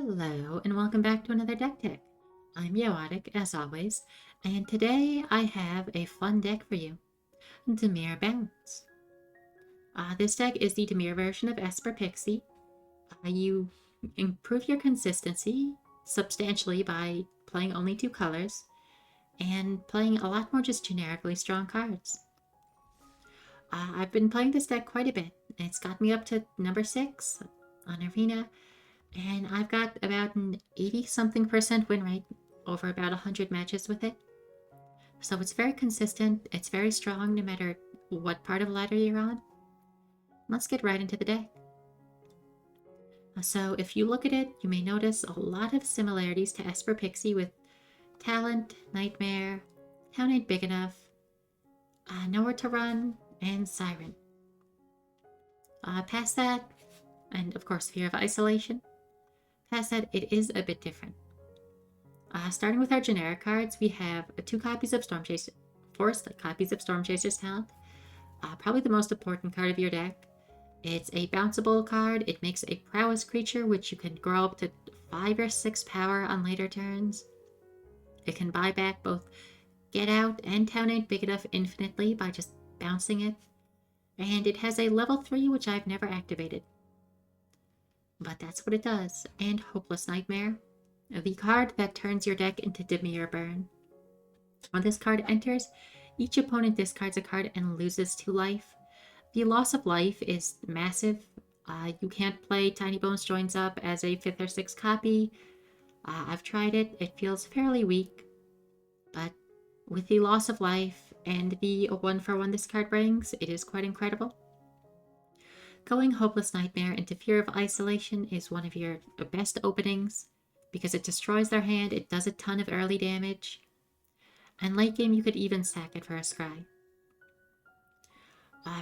Hello, and welcome back to another deck tech. I'm Yoatic, as always, and today I have a fun deck for you, Dimir Balance. This deck is the Dimir version of Esper Pixie. You improve your consistency substantially by playing only 2 colors, and playing a lot more just generically strong cards. I've been playing this deck quite a bit, and it's got me up to number 6 on Arena, and I've got about an 80-something% win rate over about 100 matches with it. So it's very consistent, it's very strong no matter what part of ladder you're on. Let's get right into the deck. So if you look at it, you may notice a lot of similarities to Esper Pixie with Talent, Nightmare, Town Ain't Big Enough, Nowhere to Run, and Siren. Past that, and of course Fear of Isolation, past that it is a bit different. Starting with our generic cards, we have 2 copies of Stormchaser, 4 copies of Stormchaser's Talent, probably the most important card of your deck. It's a bounceable card. It makes a prowess creature, which you can grow up to 5 or 6 power on later turns. It can buy back both Get Out and Town Ain't Big Enough infinitely by just bouncing it. And it has a level 3, which I've never activated. But that's what it does. And Hopeless Nightmare, the card that turns your deck into Dimir Burn. When this card enters, each opponent discards a card and loses 2 life. The loss of life is massive. You can't play Tiny Bones Joins Up as a 5th or 6th copy. I've tried it. It feels fairly weak. But with the loss of life and the 1-for-1 this card brings, it is quite incredible. Going Hopeless Nightmare into Fear of Isolation is one of your best openings because it destroys their hand, it does a ton of early damage, and late game you could even sack it for a scry.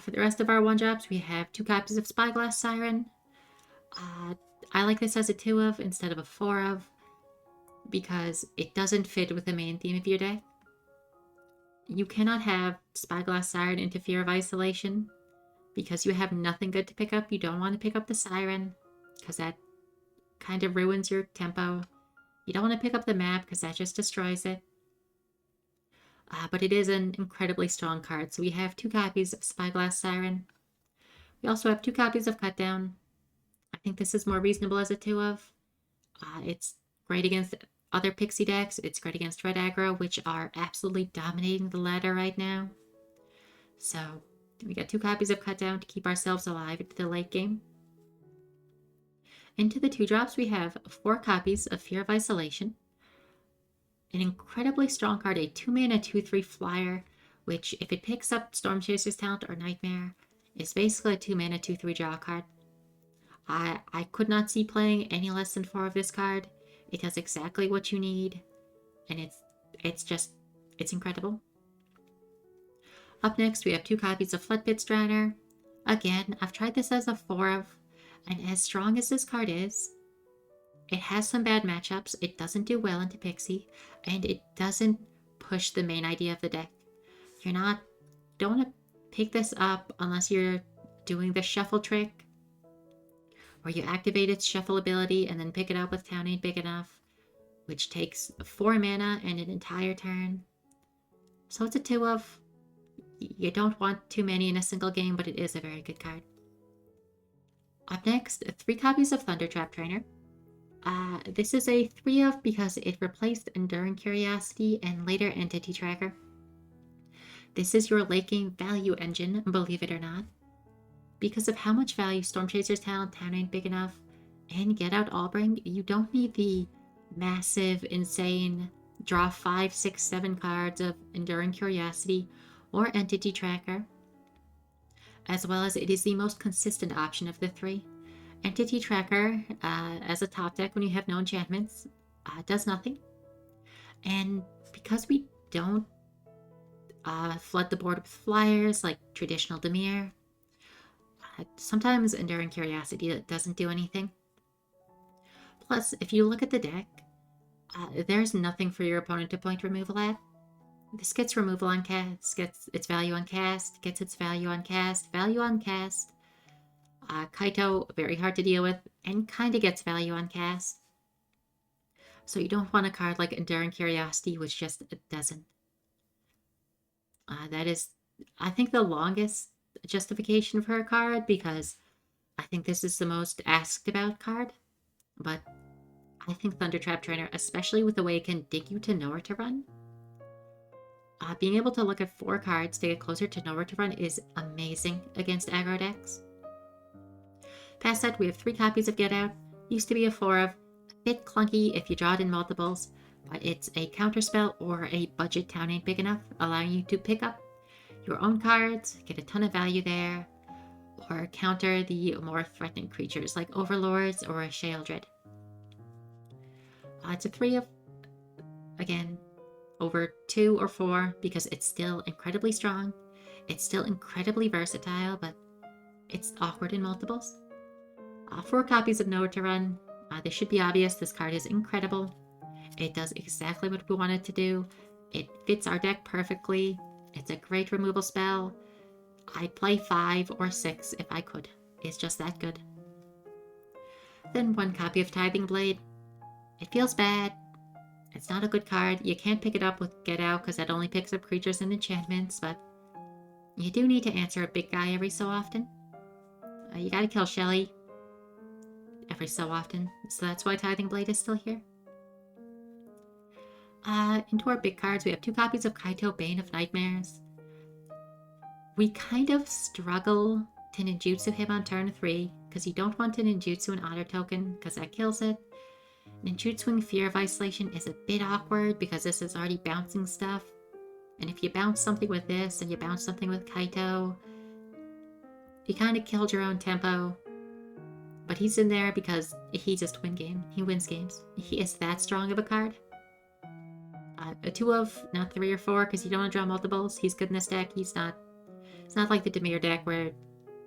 For the rest of our 1-drops, we have 2 copies of Spyglass Siren. I like this as a 2 of instead of a 4 of because it doesn't fit with the main theme of your deck. You cannot have Spyglass Siren into Fear of Isolation because you have nothing good to pick up. You don't want to pick up the Siren because that kind of ruins your tempo. You don't want to pick up the map because that just destroys it. But it is an incredibly strong card. So we have 2 copies of Spyglass Siren. We also have 2 copies of Cut Down. I think this is more reasonable as a 2 of. It's great against other Pixie decks. It's great against Red Aggro, which are absolutely dominating the ladder right now. So we got 2 copies of Cut Down to keep ourselves alive into the late game. Into the 2-drops, we have 4 copies of Fear of Isolation. An incredibly strong card, a 2-mana 2/3 flyer, which if it picks up Stormchaser's Talent or Nightmare, is basically a 2-mana 2/3 draw card. I could not see playing any less than 4 of this card. It does exactly what you need, and it's incredible. Up next, we have 2 copies of Floodpits Drowner. Again, I've tried this as a 4 of, and as strong as this card is, it has some bad matchups, it doesn't do well into Pixie, and it doesn't push the main idea of the deck. Don't want to pick this up unless you're doing the shuffle trick, where you activate its shuffle ability and then pick it up with Town Ain't Big Enough, which takes 4 mana and an entire turn. So it's a 2 of. You don't want too many in a single game, but it is a very good card. Up next, 3 copies of Thundertrap Trainer. This is a 3 of because it replaced Enduring Curiosity and later Entity Tracker. This is your late game value engine, believe it or not. Because of how much value Stormchaser's Talent, Town Ain't Big Enough, and Get Out all bring, you don't need the massive, insane, draw 5, 6, 7 cards of Enduring Curiosity or Entity Tracker, as well as it is the most consistent option of the 3. Entity Tracker, as a top deck when you have no enchantments, does nothing. And because we don't flood the board with flyers like traditional Dimir, sometimes Enduring Curiosity doesn't do anything. Plus, if you look at the deck, there's nothing for your opponent to point removal at. This gets removal on cast, gets its value on cast, gets its value on cast, value on cast. Kaito, very hard to deal with, and kind of gets value on cast. So you don't want a card like Enduring Curiosity, which just doesn't. That is, I think, the longest justification for a card, because I think this is the most asked about card. But I think Thundertrap Trainer, especially with the way it can dig you to nowhere to run, being able to look at 4 cards to get closer to nowhere to run is amazing against aggro decks. Past that, we have 3 copies of Get Out. Used to be a 4 of. A bit clunky if you draw it in multiples, but it's a counterspell or a budget town ain't big enough, allowing you to pick up your own cards, get a ton of value there, or counter the more threatening creatures like Overlords or a Sheoldred. It's a 3 of, again, over 2 or 4 because it's still incredibly strong. It's still incredibly versatile, but it's awkward in multiples. 4 copies of Nowhere to Run. This should be obvious. This card is incredible. It does exactly what we want it to do. It fits our deck perfectly. It's a great removal spell. I'd play 5 or 6 if I could. It's just that good. Then 1 copy of Tithing Blade. It feels bad. It's not a good card. You can't pick it up with Get Out because that only picks up creatures and enchantments, but you do need to answer a big guy every so often. You gotta kill Shelly every so often, so that's why Tithing Blade is still here. Into our big cards, we have 2 copies of Kaito, Bane of Nightmares. We kind of struggle to ninjutsu him on turn 3, because you don't want to ninjutsu an otter token, because that kills it. Ninjutsuing Fear of Isolation is a bit awkward, because this is already bouncing stuff. And if you bounce something with this, and you bounce something with Kaito, you kind of killed your own tempo. But he's in there because he just wins games. He is that strong of a card. A 2 of, not 3 or 4, because you don't want to draw multiples. He's good in this deck. It's not like the Dimir deck where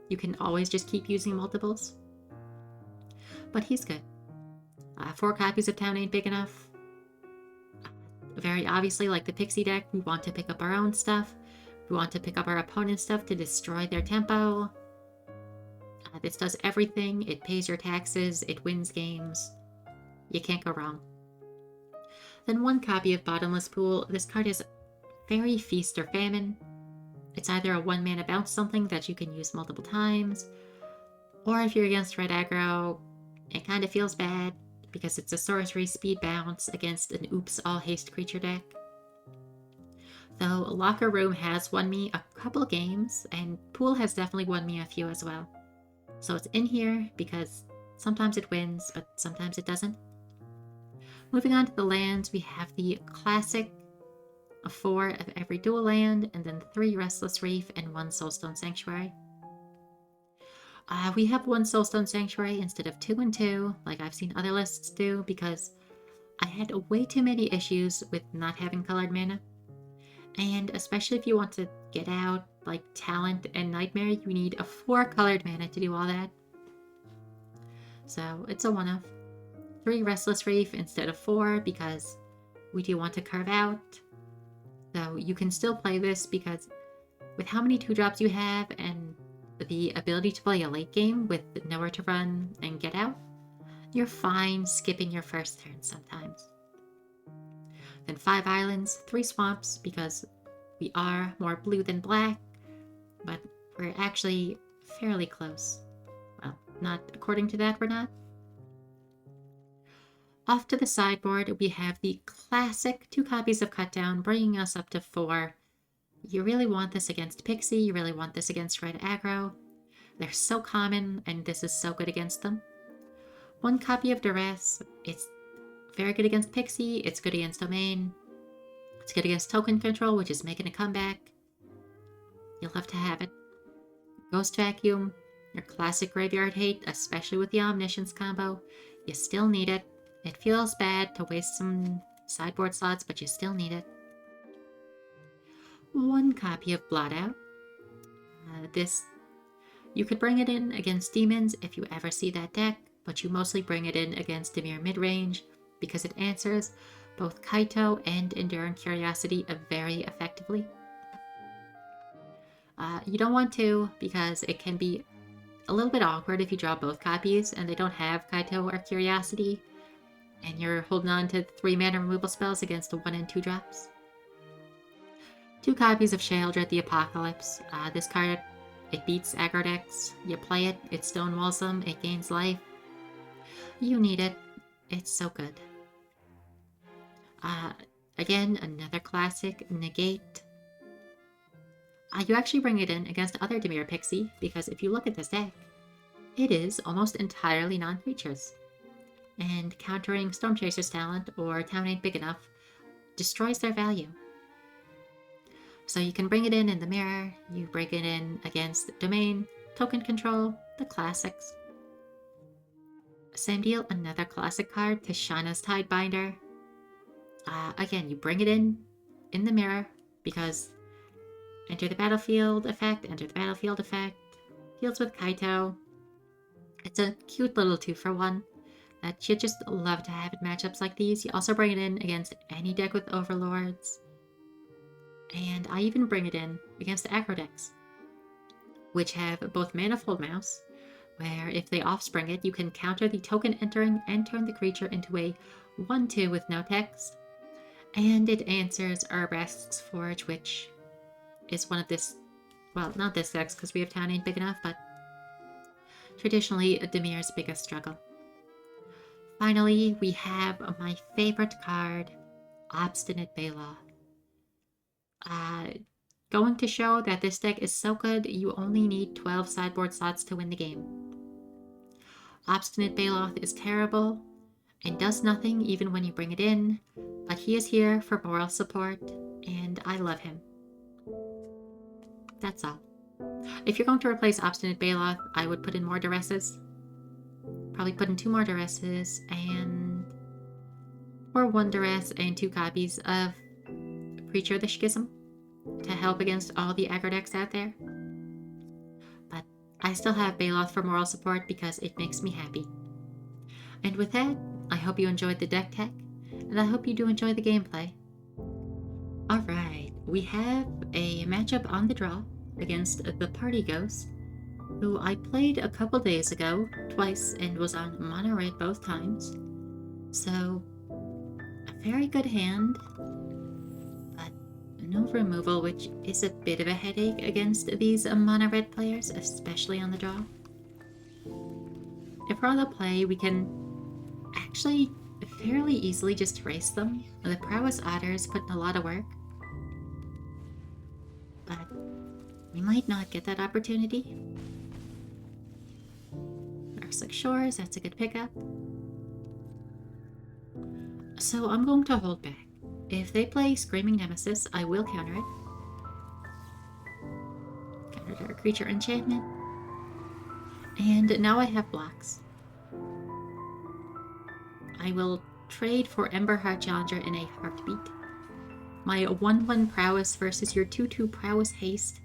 you can always just keep using multiples. But he's good. 4 copies of Town ain't big enough. Very obviously, like the Pixie deck, we want to pick up our own stuff. We want to pick up our opponent's stuff to destroy their tempo. This does everything. It pays your taxes. It wins games. You can't go wrong. Then 1 copy of Bottomless Pool. This card is very feast or famine. It's either a 1-mana bounce something that you can use multiple times, or if you're against red aggro, it kind of feels bad because it's a sorcery speed bounce against an oops all haste creature deck. Though Locker Room has won me a couple games, and Pool has definitely won me a few as well. So it's in here because sometimes it wins, but sometimes it doesn't. Moving on to the lands, we have the classic 4 of every dual land, and then 3 Restless Reef and 1 Soulstone Sanctuary. We have 1 Soulstone Sanctuary instead of 2 and 2, like I've seen other lists do, because I had way too many issues with not having colored mana. And especially if you want to get out, like Talent and Nightmare, you need a 4 colored mana to do all that. So it's a 1 of. 3 Restless Reef instead of 4, because we do want to carve out. Though you can still play this because with how many 2-drops you have and the ability to play a late game with Nowhere to Run and Get Out, you're fine skipping your first turn sometimes. Then 5 islands, 3 swamps, because we are more blue than black, but we're actually fairly close. Well, not according to that, we're not. Off to the sideboard, we have the classic 2 copies of Cut Down, bringing us up to 4. You really want this against Pixie, you really want this against red aggro. They're so common, and this is so good against them. 1 copy of Duress. It's very good against Pixie, it's good against Domain. It's good against Token Control, which is making a comeback. You'll have to have it. Ghost Vacuum, your classic graveyard hate, especially with the Omniscience combo. You still need it. It feels bad to waste some sideboard slots, but you still need it. 1 copy of Blot Out. You could bring it in against demons if you ever see that deck, but you mostly bring it in against Dimir midrange because it answers both Kaito and Enduring Curiosity very effectively. You don't want to because it can be a little bit awkward if you draw both copies and they don't have Kaito or Curiosity. And you're holding on to 3 mana removal spells against the 1 and 2 drops. 2 copies of Sheoldred the Apocalypse. This card, it beats aggro decks. You play it, it stonewalls them, it gains life. You need it. It's so good. Again, another classic, Negate. You actually bring it in against other Dimir Pixie, because if you look at this deck, it is almost entirely non-creatures. And countering Stormchaser's talent, or Town Ain't Big Enough, destroys their value. So you can bring it in the mirror, you bring it in against Domain, Token Control, the classics. Same deal, another classic card, Tishana's Tidebinder. Again, you bring it in the mirror, because enter the battlefield effect, heals with Kaito. It's a cute little 2-for-1 that you just love to have in matchups like these. You also bring it in against any deck with Overlords. And I even bring it in against aggro decks, which have both Manifold Mouse, where if they offspring it, you can counter the token entering and turn the creature into a 1/2 with no text. And it answers Urbrask's Forge, which is one of this, well, not this deck's because we have Town Ain't Big Enough, but traditionally Dimir's biggest struggle. Finally, we have my favorite card, Obstinate Baloth. Going to show that this deck is so good, you only need 12 sideboard slots to win the game. Obstinate Baloth is terrible and does nothing even when you bring it in, but he is here for moral support, and I love him. That's all. If you're going to replace Obstinate Baloth, I would put in more Duresses. Probably put in 2 more Duresses, or 1 Duress and 2 copies of Creature of the Schism to help against all the aggro decks out there. But I still have Baloth for moral support because it makes me happy. And with that, I hope you enjoyed the deck tech, and I hope you do enjoy the gameplay. Alright, we have a matchup on the draw against the Party Ghost, who I played a couple days ago, twice, and was on mono red both times. So, a very good hand, but no removal, which is a bit of a headache against these mono red players, especially on the draw. If we're on the play, we can actually fairly easily just erase them. The Prowess Otter is putting a lot of work, but we might not get that opportunity. Darkslick Shores, that's a good pickup. So I'm going to hold back. If they play Screaming Nemesis, I will counter it. Counter Dark Creature Enchantment. And now I have blocks. I will trade for Emberheart Challenger in a heartbeat. My 1/1 Prowess versus your 2/2 Prowess Haste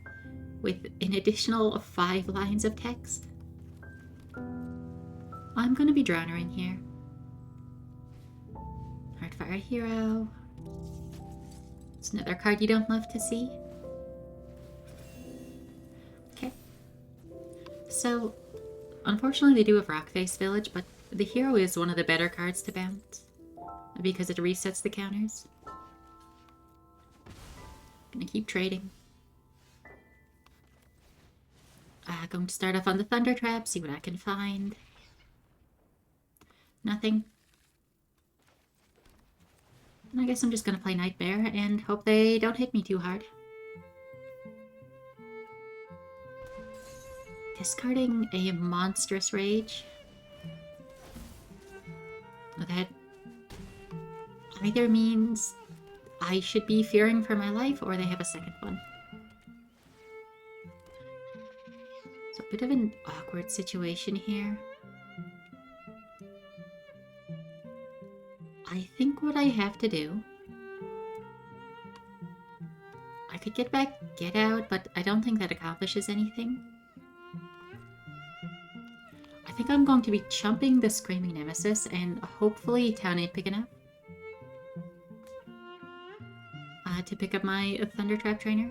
with an additional 5 lines of text. I'm going to be Drownering here. Heartfire Hero. It's another card you don't love to see. Okay. So, unfortunately they do have Rockface Village, but the hero is one of the better cards to bounce because it resets the counters. Gonna keep trading. Going to start off on the Thundertrap, see what I can find. Nothing. I guess I'm just gonna play Nightmare and hope they don't hit me too hard. Discarding a Monstrous Rage. That either means I should be fearing for my life or they have a second one. So a bit of an awkward situation here. I think what I have to do, I could get back, get out, but I don't think that accomplishes anything. I think I'm going to be chumping the Screaming Nemesis and hopefully Town Ain't Big Enough to pick up my Thundertrap Trainer.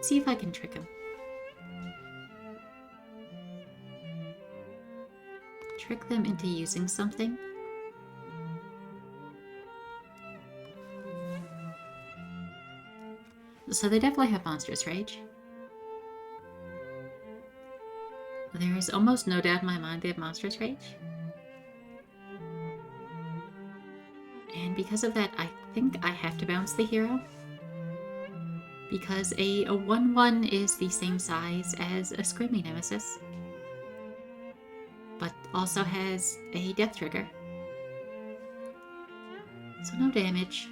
Let's see if I can trick him. Trick them into using something. So they definitely have Monstrous Rage. There is almost no doubt in my mind they have Monstrous Rage. And because of that, I think I have to bounce the hero. Because a 1/1 is the same size as a Screaming Nemesis. But also has a death trigger. So no damage.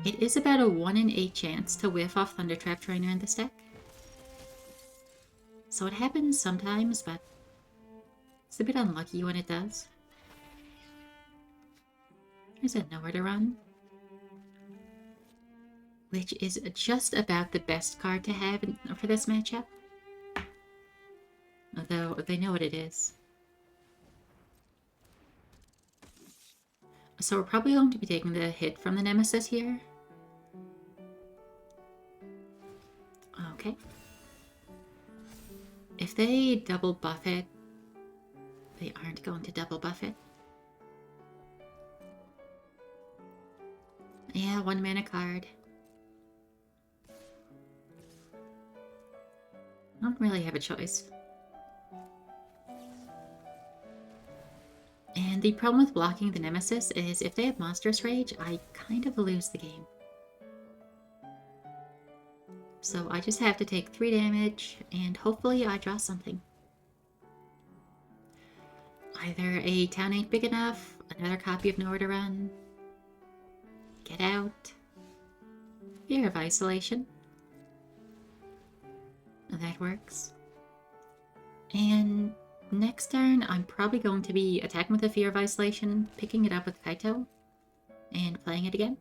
It is about a 1 in 8 chance to whiff off Thundertrap Trainer in this deck. So it happens sometimes, but it's a bit unlucky when it does. There's a Nowhere to Run, which is just about the best card to have for this matchup. Although they know what it is. So we're probably going to be taking the hit from the Nemesis here. Okay. If they double buff it, they aren't going to double buff it. Yeah, 1 mana card. I don't really have a choice. And the problem with blocking the Nemesis is if they have Monstrous Rage, I kind of lose the game. So I just have to take 3 damage, and hopefully I draw something. Either a town ain't big enough, another copy of Nowhere to Run, Get Out, Fear of Isolation. That works. And next turn, I'm probably going to be attacking with the Fear of Isolation, picking it up with Kaito, and playing it again.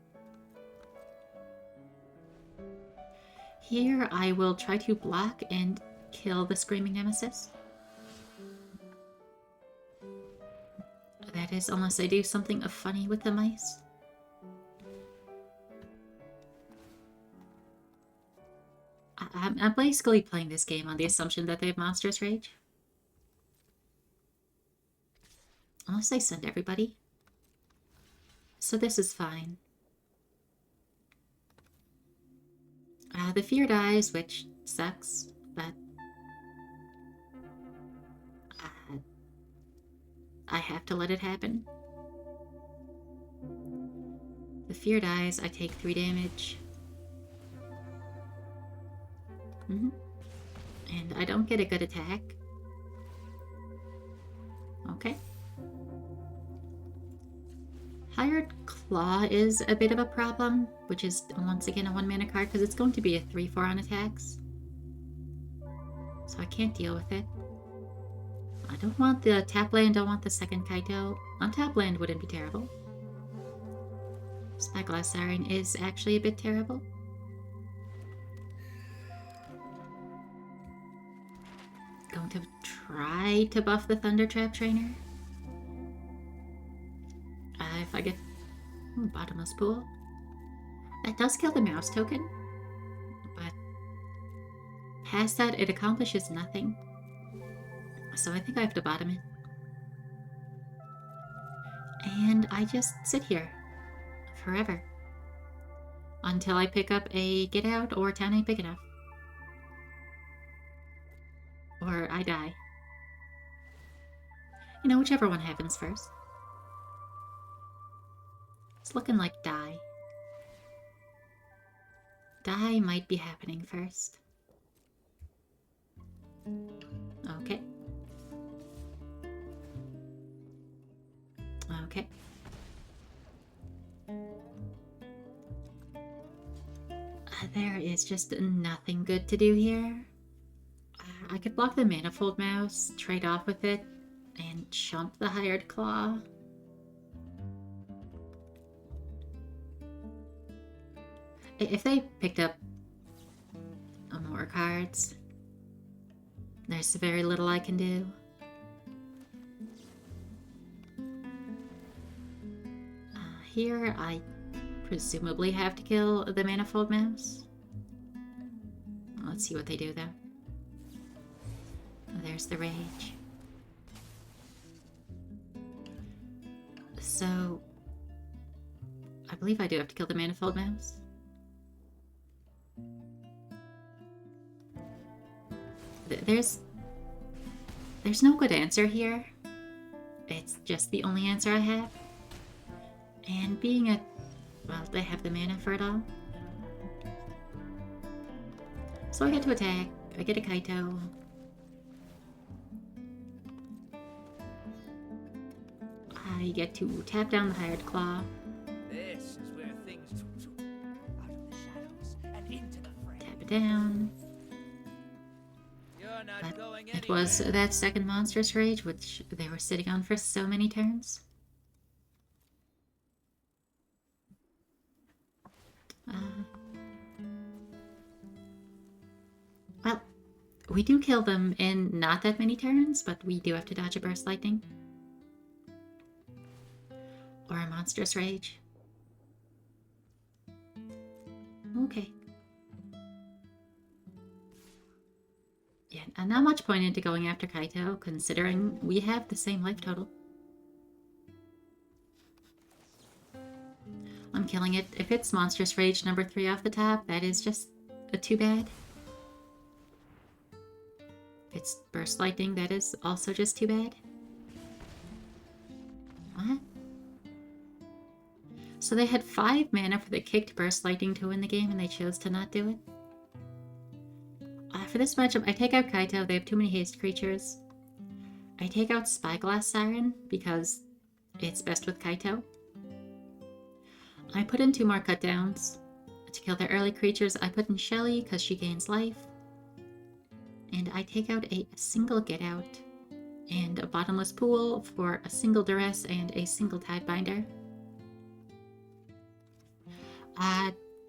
Here, I will try to block and kill the Screaming Nemesis. That is, unless I do something funny with the mice. I'm basically playing this game on the assumption that they have Monstrous Rage. Unless I send everybody. So this is fine. The fear dies, which sucks, but I have to let it happen. The fear dies, I take 3 damage. And I don't get a good attack. Okay. Hired Claw is a bit of a problem, which is once again a 1 mana card because it's going to be a 3/4 on attacks. So I can't deal with it. I don't want the tap land, don't want the second Kaito. On tap land wouldn't be terrible. Spyglass Siren is actually a bit terrible. Going to try to buff the Thundertrap Trainer. If I get Bottomless Pool. That does kill the mouse token, but past that it accomplishes nothing. So I think I have to bottom it. And I just sit here forever until I pick up a Get Out or Town Ain't Big Enough. Or I die. You know, whichever one happens first. It's looking like die. Die might be happening first. Okay. Okay. There is just nothing good to do here. I could block the Manifold Mouse, trade off with it, and chump the Hired Claw. If they picked up more cards, there's very little I can do. Here, I presumably have to kill the Manifold Mouse. Let's see what they do, though. Oh, there's the Rage. So, I believe I do have to kill the Manifold Mouse. There's no good answer here. It's just the only answer I have. And being a... well, they have the mana for it all. So I get to attack. I get a Kaito. I get to tap down the Hired Claw. This is where things out of the shadows and into the fray. Tap it down. You're not But going it was anywhere. that second Monstrous Rage, which they were sitting on for so many turns. Well, we do kill them in not that many turns, but we do have to dodge a Burst Lightning. Or a Monstrous Rage. Okay. Yeah, and not much point into going after Kaito, considering we have the same life total. I'm killing it. If it's Monstrous Rage number 3 off the top, that is just too bad. If it's Burst Lightning, that is also just too bad. What? So they had 5 mana for the kicked Burst Lightning to win the game, and they chose to not do it? For this matchup, I take out Kaito. They have too many haste creatures. I take out Spyglass Siren, because it's best with Kaito. I put in 2 more cutdowns. To kill their early creatures, I put in Shelly, because she gains life. And I take out a single Get Out, and a Bottomless Pool for a single Duress and a single Tidebinder.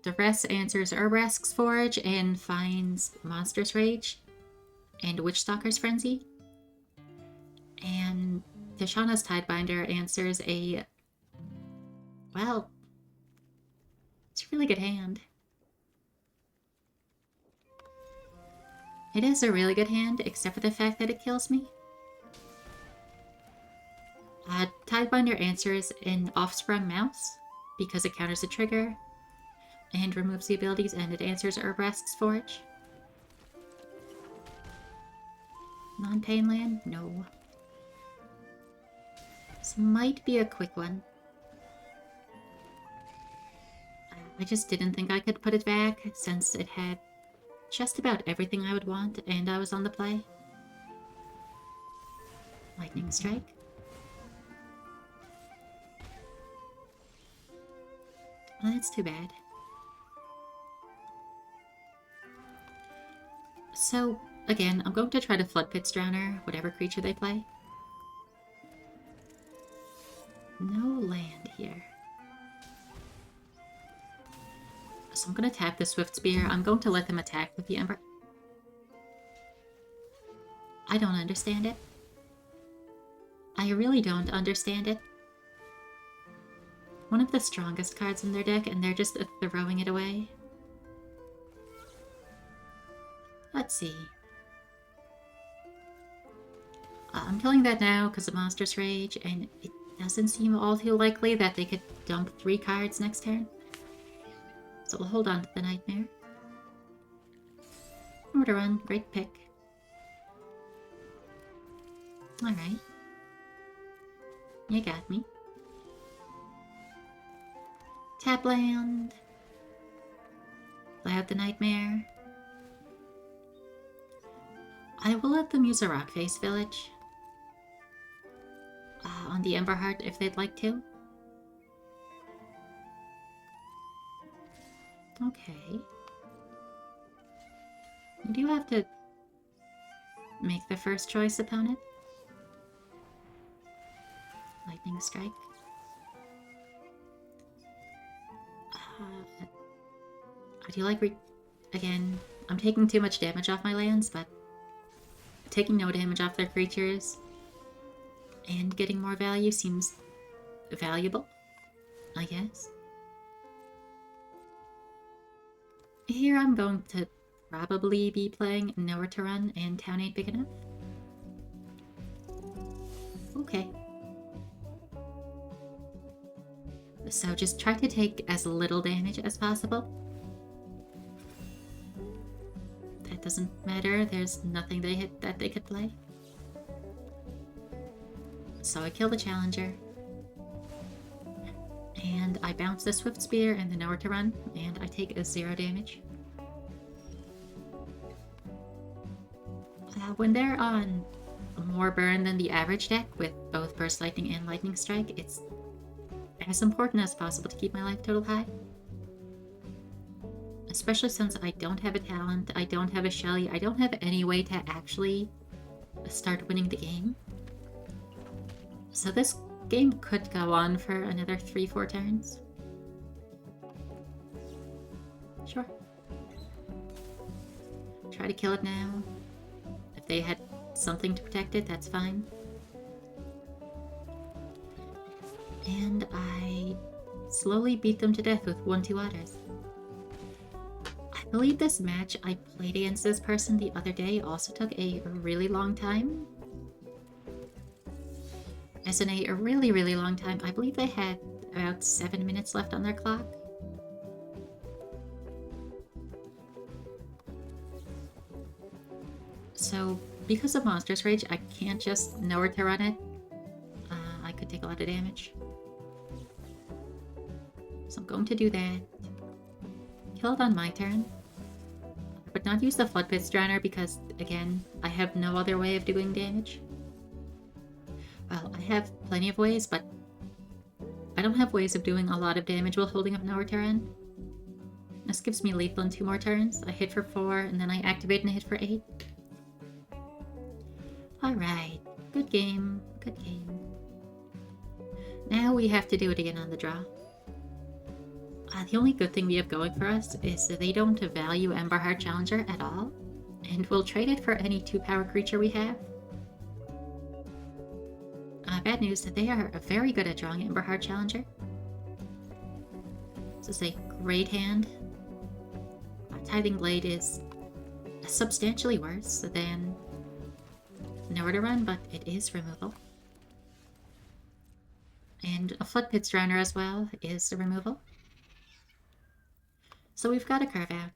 Duress answers Urbrask's Forge and finds Monstrous Rage and Witchstalker's Frenzy. And Tishana's Tidebinder answers a... well, it's a really good hand. It is a really good hand, except for the fact that it kills me. Tidebinder answers an Offsprung Mouse, because it counters a trigger, and removes the abilities, and it answers Urbrask's Forge. Non-pain land? No. This might be a quick one. I just didn't think I could put it back, since it had just about everything I would want, and I was on the play. Lightning Strike. Well, that's too bad. So, again, I'm going to try to Floodpits Drowner whatever creature they play. No land here. So I'm going to tap the Swift Spear. I'm going to let them attack with the Ember. I don't understand it. I really don't understand it. One of the strongest cards in their deck, and they're just throwing it away. Let's see. I'm killing that now because of Monstrous Rage, and it doesn't seem all too likely that they could dump 3 cards next turn. So we'll hold on to the Nightmare. Order Run, great pick. Alright. You got me. Tap land. Play out the Nightmare. I will let them use a Rockface Village on the Emberheart if they'd like to. Okay. You do have to make the first choice, opponent. Lightning Strike. I do like again, I'm taking too much damage off my lands, but taking no damage off their creatures and getting more value seems valuable, I guess. Here I'm going to probably be playing Nowhere to Run and Town Ain't Big Enough. Okay. So just try to take as little damage as possible. That doesn't matter, there's nothing that they could play. So I kill the Challenger. And I bounce the Swift Spear and the Nowhere to Run, and I take a 0 damage. When they're on more burn than the average deck with both Burst Lightning and Lightning Strike, it's as important as possible to keep my life total high. Especially since I don't have a talent, I don't have a Shelly, I don't have any way to actually start winning the game. So this game could go on for another 3-4 turns. Sure. Try to kill it now. If they had something to protect it, that's fine. And I slowly beat them to death with 1-2 otters. I believe this match I played against this person the other day also took a really long time. As in a really, really long time. I believe they had about 7 minutes left on their clock. So, because of Monstrous Rage, I can't just Nowhere to Run it. I could take a lot of damage. So I'm going to do that. Kill it on my turn. But not use the Floodpits Drowner because, again, I have no other way of doing damage. Well, I have plenty of ways, but I don't have ways of doing a lot of damage while holding up Nowhere to Run. This gives me lethal in 2 more turns. I hit for 4, and then I activate and hit for 8. Alright, good game, good game. Now we have to do it again on the draw. The only good thing we have going for us is that they don't value Emberheart Challenger at all, and we'll trade it for any 2-power creature we have. Bad news that they are very good at drawing Emberheart Challenger. This is a great hand. Tithing Blade is substantially worse than Nowhere to Run, but it is removal. And a Floodpits Drowner as well is the removal. So we've got a Carve Out.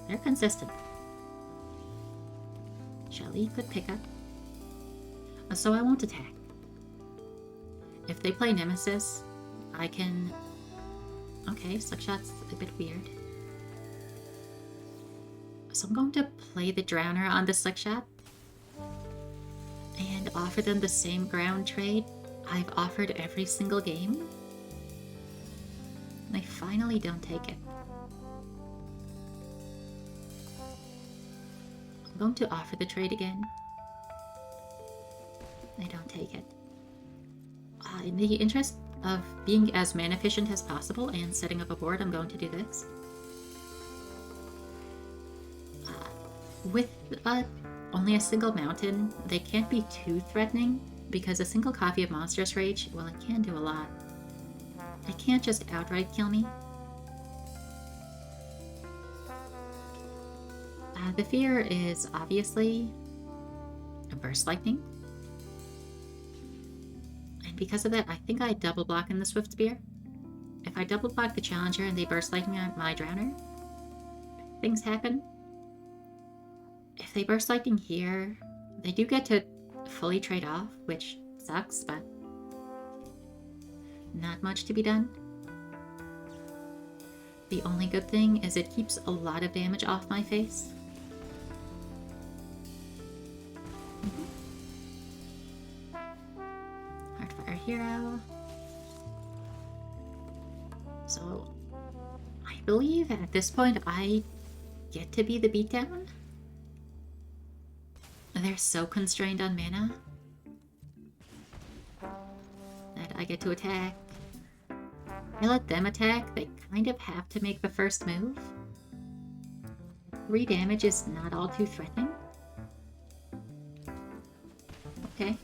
They're consistent. Shelly could pick up. So I won't attack. If they play Nemesis, I can... Okay, Slingshot's a bit weird. So I'm going to play the Drowner on the Slingshot and offer them the same ground trade I've offered every single game. They finally don't take it. I'm going to offer the trade again. They don't take it. In the interest of being as mana efficient as possible and setting up a board, I'm going to do this. With only a single mountain, they can't be too threatening because a single copy of Monstrous Rage, well, it can do a lot. It can't just outright kill me. The fear is obviously a Burst Lightning. And because of that, I think I double block in the Swift Spear. If I double block the Challenger and they Burst Lightning on my Drowner, things happen. If they Burst Lightning here, they do get to fully trade off, which sucks, but not much to be done. The only good thing is it keeps a lot of damage off my face. Heartfire Hero. So, I believe at this point I get to be the beatdown. They're so constrained on mana that I get to attack. I let them attack, they kind of have to make the first move. 3 damage is not all too threatening. Okay.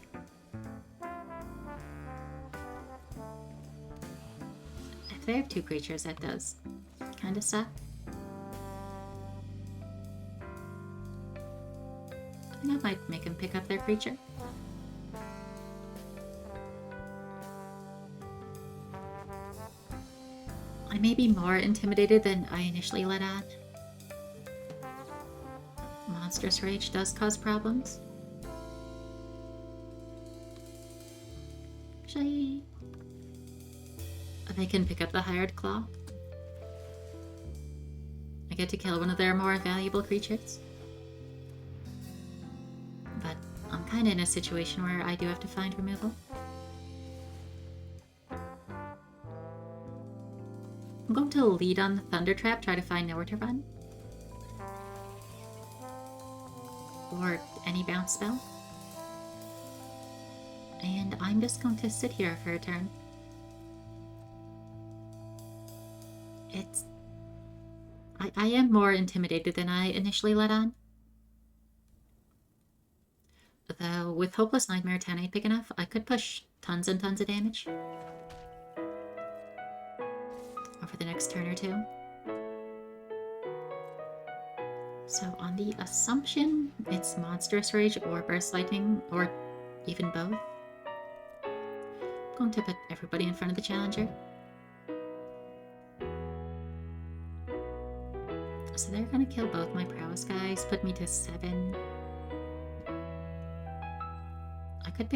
If they have 2 creatures, that does kind of suck. I think I might make him pick up their creature. I may be more intimidated than I initially let on. Monstrous Rage does cause problems. Actually, they can pick up the Hired Claw. I get to kill one of their more valuable creatures. But I'm kind of in a situation where I do have to find removal. I'm going to lead on the Thundertrap, try to find nowhere to run. Or any bounce spell. And I'm just going to sit here for a turn. I am more intimidated than I initially let on. Though with Hopeless Nightmare 10 big enough, I could push tons and tons of damage. Over the next turn or two. So on the assumption it's Monstrous Rage or Burst Lightning, or even both, I'm going to put everybody in front of the Challenger. So they're going to kill both my Prowess guys, put me to 7. I could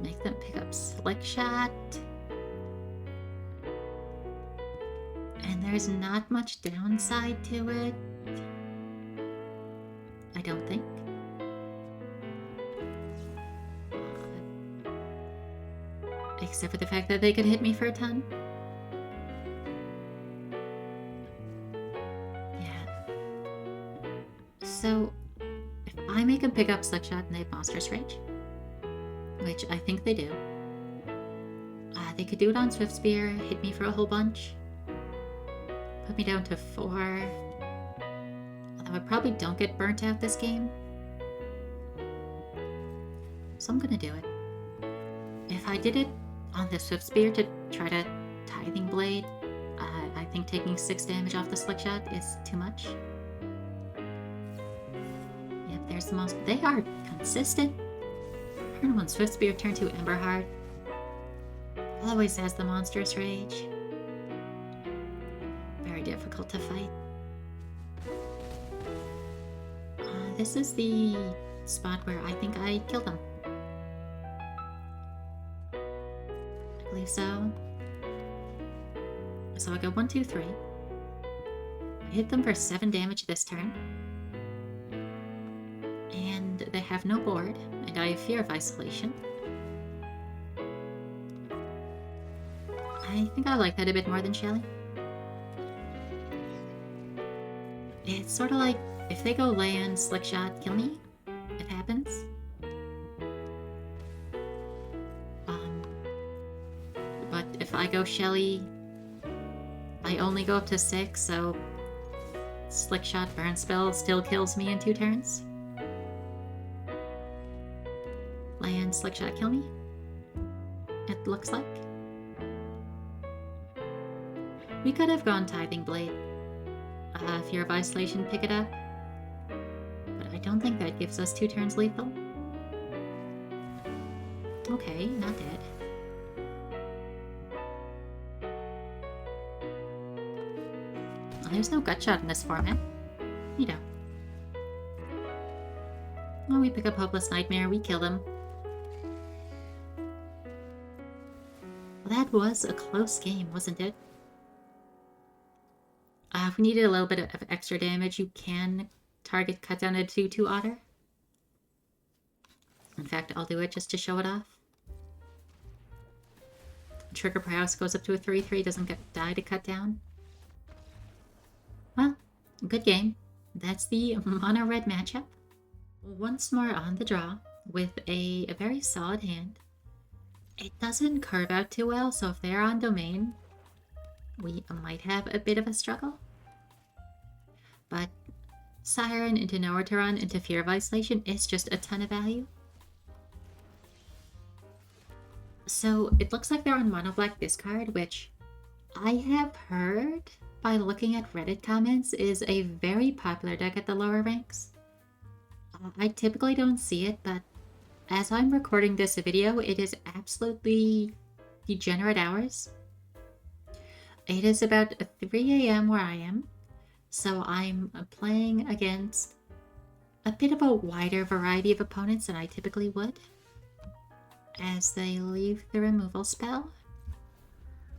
make them pick up Slick Shot. And there's not much downside to it. I don't think. Except for the fact that they could hit me for a ton. Yeah. So, if I make them pick up Slick Shot and they have Monstrous Rage, which I think they do, they could do it on Swift Spear, hit me for a whole bunch. Put me down to 4. Although I probably don't get burnt out this game. So I'm gonna do it. If I did it on the Swift Spear to try to Tithing Blade, I think taking 6 damage off the Slick Shot is too much. Yep, there's the most. They are consistent. Turn 1 Swift Spear, turn 2 Emberheart. Always has the Monstrous Rage. Very difficult to fight. This is the spot where I think I killed them. I believe so. So I go 1, 2, 3. I hit them for 7 damage this turn. And they have no board, and I have Fear of Isolation. I think I like that a bit more than Shelly. It's sort of like, if they go land, Slick Shot, kill me. It happens. But if I go Shelly, I only go up to 6, so Slick Shot Burn Spell still kills me in 2 turns. Land, Slick Shot, kill me. It looks like. We could have gone Tithing Blade. Fear of Isolation, pick it up. But I don't think that gives us 2 turns lethal. Okay, not dead. There's no gut shot in this format. You know. Oh, we pick up Hopeless Nightmare, we kill them. Well, that was a close game, wasn't it? If we needed a little bit of extra damage, you can target cut down a 2/2 Otter. In fact, I'll do it just to show it off. Trigger Prowess goes up to a 3/3, doesn't die to cut down. Well, good game. That's the mono red matchup. Once more on the draw with a very solid hand. It doesn't curve out too well, so if they're on domain, we might have a bit of a struggle. But Siren into Nowhere to Run into Fear of Isolation is just a ton of value. So it looks like they're on mono black discard, which I have heard, by looking at Reddit comments, is a very popular deck at the lower ranks. I typically don't see it, but as I'm recording this video, it is absolutely degenerate hours. It is about 3 a.m. where I am, so I'm playing against a bit of a wider variety of opponents than I typically would, as they leave the removal spell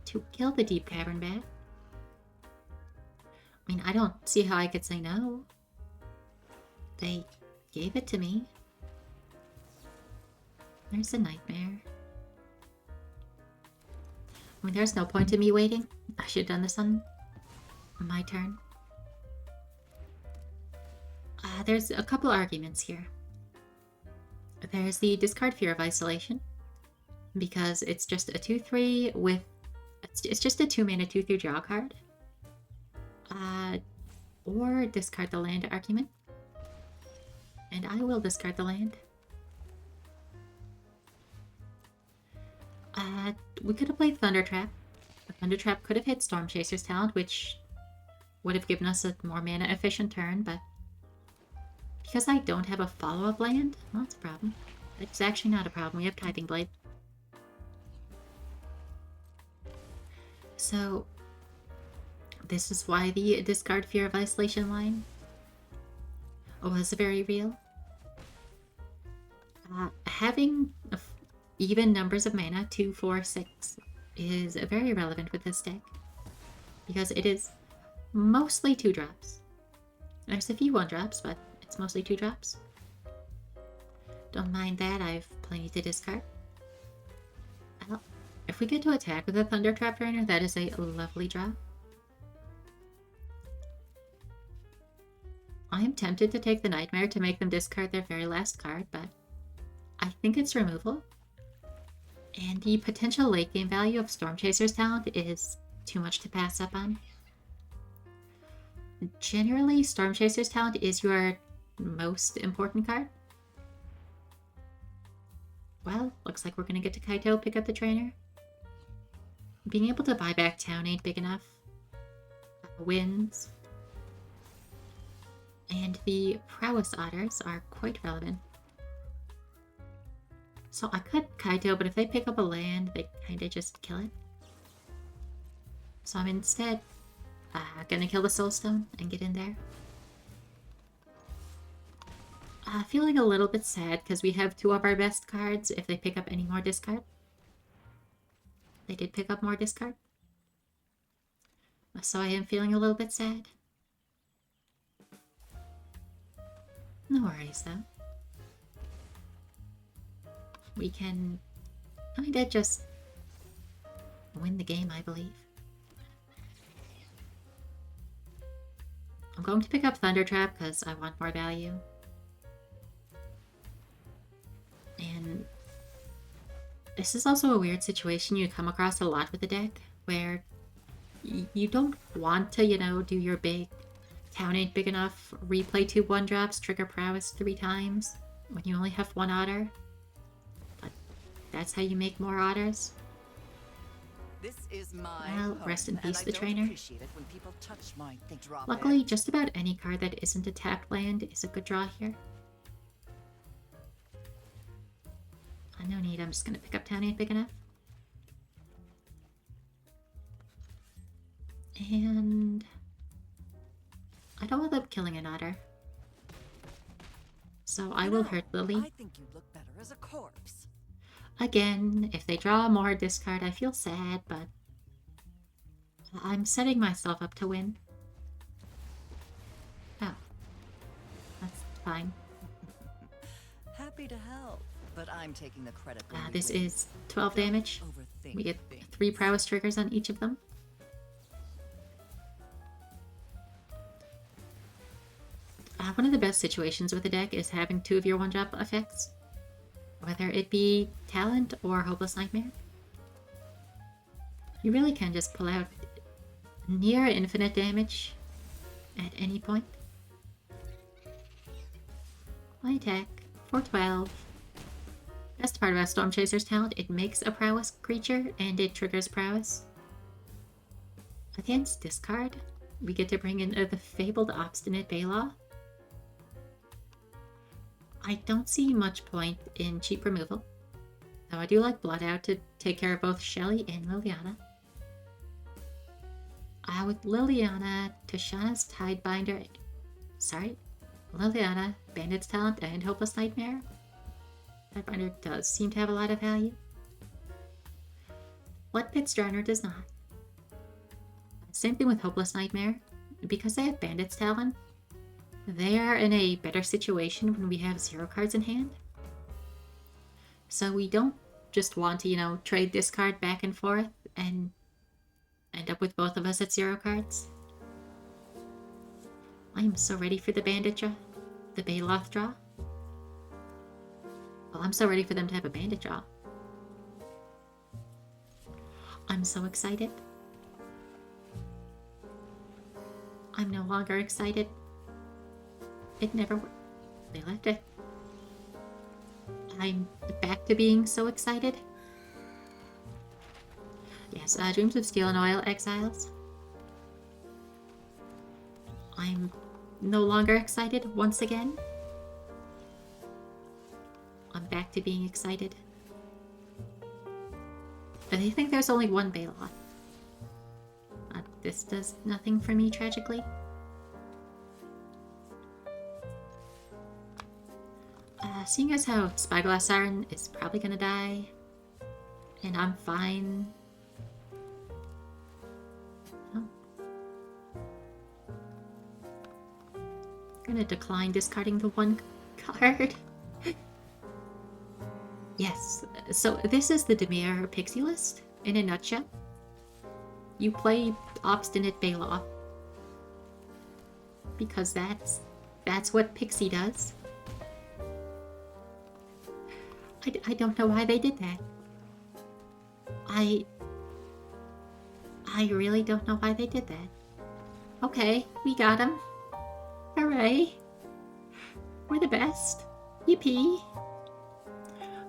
to kill the Deep Cavern Bat. I mean, I don't see how I could say no. They gave it to me. There's a Nightmare. I mean, there's no point in me waiting. I should have done this on my turn. There's a couple arguments here. There's the discard Fear of Isolation, because it's just a 2/3 with... It's just a 2-mana 2/3 draw card. Or discard the land argument. And I will discard the land. We could have played Thundertrap. Thundertrap could have hit Stormchaser's talent, which would have given us a more mana efficient turn, but because I don't have a follow-up land, well, that's a problem. It's actually not a problem. We have Tithing Blade. So this is why the discard Fear of Isolation line was very real. Having even numbers of mana, 2, 4, 6, is very relevant with this deck, because it is mostly 2-drops. There's a few 1-drops, but it's mostly 2-drops. Don't mind that, I've plenty to discard. Well, if we get to attack with a Thundertrap Trainer, that is a lovely draw. I am tempted to take the Nightmare to make them discard their very last card, but I think it's removal. And the potential late game value of Stormchaser's talent is too much to pass up on. Generally, Stormchaser's talent is your most important card. Well, looks like we're going to get to Kaito, pick up the trainer. Being able to buy back town ain't big enough. Wins. And the Prowess Otters are quite relevant. So I could Kaito, but if they pick up a land, they kind of just kill it. So I'm instead gonna kill the Soulstone and get in there. Feeling a little bit sad because we have 2 of our best cards if they pick up any more discard. They did pick up more discard. So I am feeling a little bit sad. No worries though. We can kinda just win the game, I believe. I'm going to pick up Thundertrap because I want more value. And this is also a weird situation you come across a lot with the deck, where you don't want to, you know, do your big town ain't big enough, replay 2 1-drops, trigger Prowess 3 times when you only have 1 otter. But that's how you make more otters. This is my Well, home, rest in and peace, I the don't trainer. appreciate it when people touch mine. They drop Luckily, it. just about any card that isn't a tapped land is a good draw here. No need, I'm just gonna pick up town ain't big enough. And I don't want them killing an otter. So I will hurt Lily. I think you look better as a corpse. Again, if they draw more discard, I feel sad, but I'm setting myself up to win. Oh. That's fine. Happy to help, but I'm taking the credit. when we This win. is 12 Don't damage. overthink We get things. 3 prowess triggers on each of them. One of the best situations with the deck is having 2 of your 1-drop effects, whether it be Talent or Hopeless Nightmare. You really can just pull out near infinite damage at any point. I attack for 12. Best part about Stormchaser's talent, it makes a prowess creature and it triggers prowess. Against discard, we get to bring in the fabled Obstinate Baloth. I don't see much point in cheap removal, though I do like Blot Out to take care of both Shelly and Liliana. With Liliana, Tishana's Tidebinder, Liliana, Bandit's Talent, and Hopeless Nightmare. Tidebinder does seem to have a lot of value. Floodpits Drowner does not. Same thing with Hopeless Nightmare. Because they have Bandit's Talent, they are in a better situation when we have 0 cards in hand. So we don't just want to, trade this card back and forth and end up with both of us at 0 cards. I am so ready for the Bandit draw. The Baloth draw. Well, I'm so ready for them to have a Bandit draw. I'm so excited. I'm no longer excited. It never worked. They left it. I'm back to being so excited. Yes, Dreams of Steel and Oil Exiles. I'm no longer excited once again. I'm back to being excited. But I think there's only one Baloth. This does nothing for me, tragically. Seeing as how Spyglass Siren is probably gonna die, and I'm fine. Oh. I'm gonna decline discarding the 1 card. Yes, so this is the Dimir Pixie list in a nutshell. You play Obstinate Baloth because that's what Pixie does. I don't know why they did that. I really don't know why they did that. Okay, we got him. Hooray. We're the best. Yippee.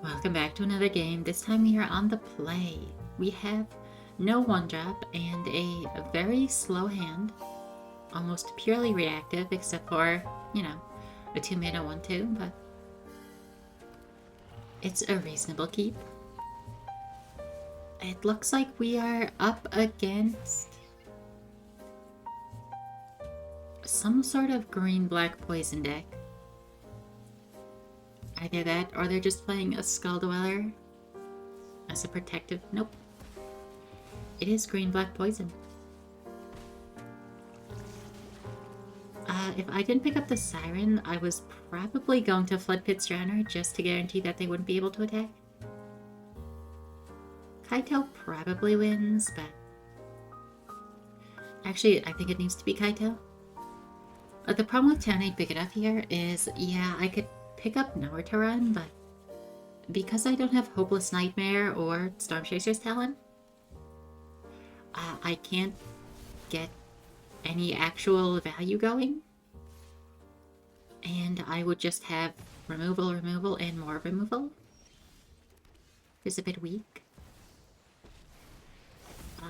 Welcome back to another game. This time we are on the play. We have no 1-drop and a very slow hand. Almost purely reactive, except for, a 2-mana 1/2, but it's a reasonable keep. It looks like we are up against some sort of green-black poison deck. Either that, or they're just playing a Skull Dweller as a protective. Nope. It is green-black poison. If I didn't pick up the Siren, I was probably going to Floodpits Drowner just to guarantee that they wouldn't be able to attack. Kaito probably wins, but actually, I think it needs to be Kaito. The problem with town ain't big enough here is, yeah, I could pick up Nowhere to Run, but because I don't have Hopeless Nightmare or Stormchaser's Talent, I can't get any actual value going. And I would just have removal, and more removal. It's a bit weak.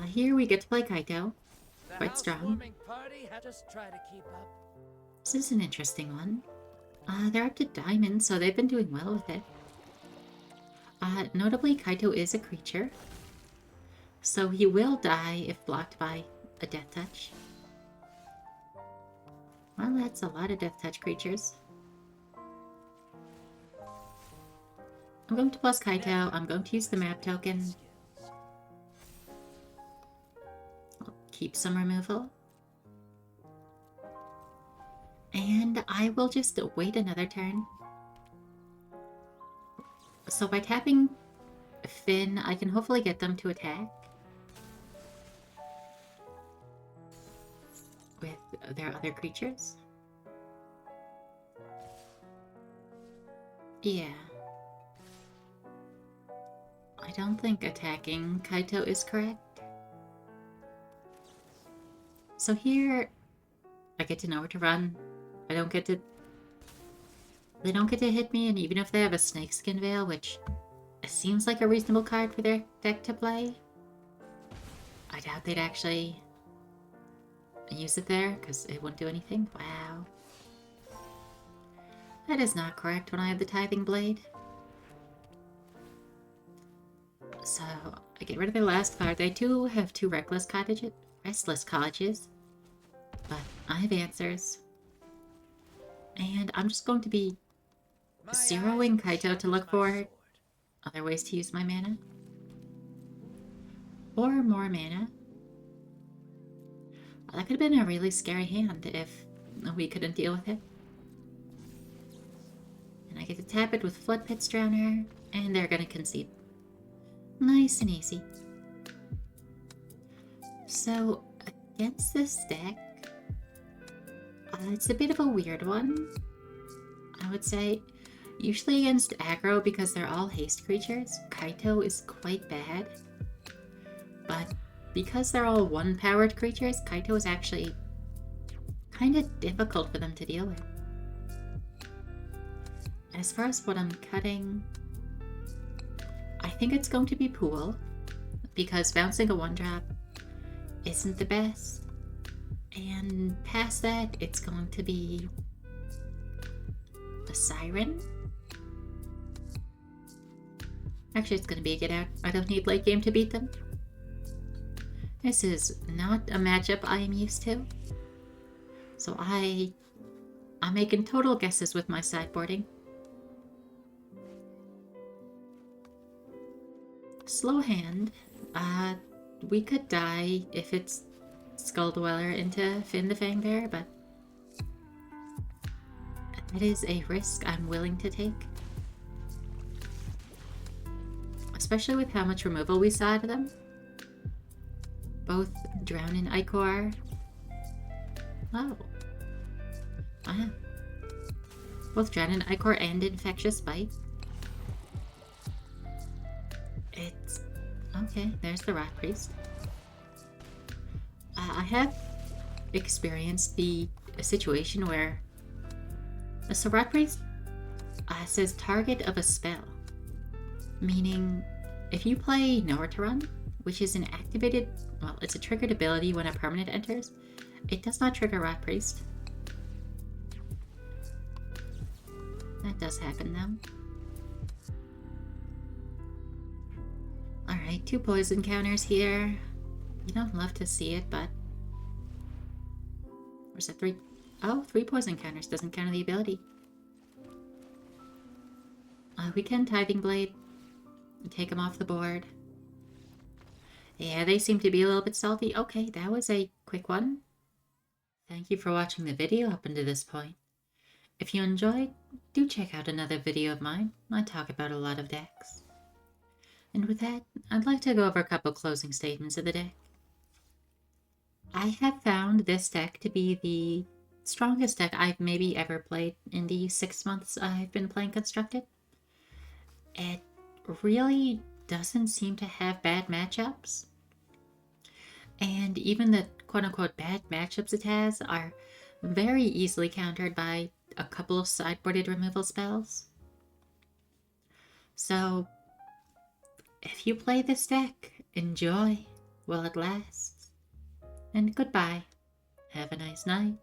Here we get to play Kaito. Quite strong. This is an interesting one. They're up to Diamond, so they've been doing well with it. Notably, Kaito is a creature, so he will die if blocked by a Death Touch. Well, that's a lot of Death Touch creatures. I'm going to plus Kaito. I'm going to use the map token. I'll keep some removal. And I will just wait another turn. So by tapping Finn, I can hopefully get them to attack with their other creatures. Yeah. I don't think attacking Kaito is correct. So here, I get to know where to run. They don't get to hit me, and even if they have a Snakeskin Veil, which seems like a reasonable card for their deck to play, I doubt they'd actually use it there because it won't do anything. Wow. That is not correct when I have the Tithing Blade. So, I get rid of their last card. They do have two Restless Cottages. But I have answers. And I'm just going to be zeroing Kaito to look for other ways to use my mana. Or more mana. That could have been a really scary hand if we couldn't deal with it. And I get to tap it with Floodpits Drowner, and they're gonna concede. Nice and easy. So, against this deck, it's a bit of a weird one, I would say. Usually against aggro, because they're all haste creatures, Kaito is quite bad. But because they're all one-powered creatures, Kaito is actually kind of difficult for them to deal with. As far as what I'm cutting, I think it's going to be Pool, because bouncing a 1-drop isn't the best. And past that, it's going to be a Siren. Actually, it's going to be a Get Out. I don't need late game to beat them. This is not a matchup I am used to. So I'm making total guesses with my sideboarding. Slow hand. We could die if it's Skull Dweller into Finn the Fangbearer, but that is a risk I'm willing to take. Especially with how much removal we saw out of them. Both Drown and Ichor. Oh. Wow. Both Drown and Ichor and Infectious Bite. It's... okay, there's the Rat Priest. I have experienced a situation where... so Rat Priest says target of a spell. Meaning, if you play Nowhere to Run, which is an activated... well, it's a triggered ability when a permanent enters, it does not trigger Rat Priest. That does happen, though. Alright, 2 poison counters here. You don't love to see it, but... where's that 3? Oh, 3 poison counters. Doesn't counter the ability. We can Tithing Blade and take them off the board. Yeah, they seem to be a little bit salty. Okay, that was a quick one. Thank you for watching the video up until this point. If you enjoyed, do check out another video of mine. I talk about a lot of decks. And with that, I'd like to go over a couple closing statements of the deck. I have found this deck to be the strongest deck I've maybe ever played in the 6 months I've been playing Constructed. It really doesn't seem to have bad matchups. And even the quote-unquote bad matchups it has are very easily countered by a couple of sideboarded removal spells. So, if you play this deck, enjoy while it lasts. And goodbye. Have a nice night.